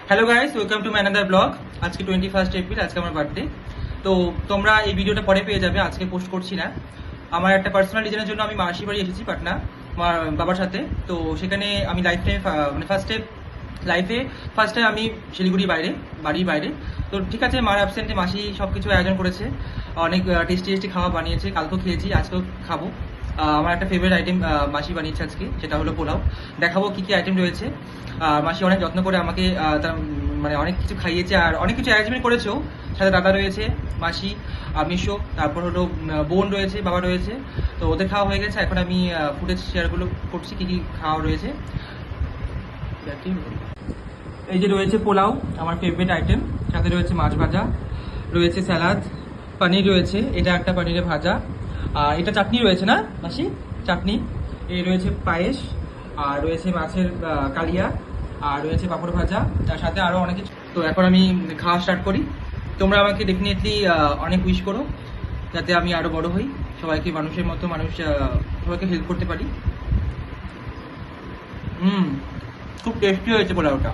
Hello guys, welcome to my another blog. আজকে 21 April, আজকে আমার বার্থডে। তো তোমরা এই ভিডিওটা পরে পেয়ে যাবে, আজকে পোস্ট করছি না। আমার একটা পার্সোনাল রিজনের জন্য আমি মাসির বাড়ি এসেছি পাটনা, আমার বাবার সাথে। তো সেখানে আমি ফার্স্ট টাইম আমি শিলিগুড়ি বাড়ির বাইরে। তো ঠিক আছে, মার অ্যাবসেন্টে মাসি সব কিছু আয়োজন করেছে, অনেক টেস্টি খাওয়া বানিয়েছে। কালকেও খেয়েছি, আজকেও খাবো। আমার একটা ফেভারিট আইটেম মাসি বানিয়েছে আজকে, সেটা হলো পোলাও। দেখাবো কি কি আইটেম রয়েছে। মাসি অনেক যত্ন করে আমাকে তার মানে অনেক কিছু খাইয়েছে, আর অনেক কিছু অ্যারেঞ্জমেন্ট করেছেও। সাথে দাদা রয়েছে, মাসি, মিশো, তারপর হলো বোন রয়েছে, বাবা রয়েছে। তো ওদের খাওয়া হয়ে গেছে, এখন আমি ফুটেজ শেয়ারগুলো করছি কি কি খাওয়া রয়েছে। এই যে রয়েছে পোলাও, আমার ফেভারিট আইটেম। সাথে রয়েছে মাছ ভাজা, রয়েছে স্যালাড, পনির রয়েছে, এটা একটা পনিরের ভাজা, আর এটা চাটনি রয়েছে না মাসি, চাটনি। এই রয়েছে পায়েস, আর রয়েছে মাছের কালিয়া, আর রয়েছে পাঁপড় ভাজা, তার সাথে আরও অনেক কিছু। তো এখন আমি খাওয়া স্টার্ট করি। তোমরা আমাকে ডেফিনেটলি অনেক উইশ করো, যাতে আমি আরও বড় হই, সবাইকে মানুষের মতো সবাইকে হেল্প করতে পারি। খুব টেস্টি হয়েছে পোলাওটা।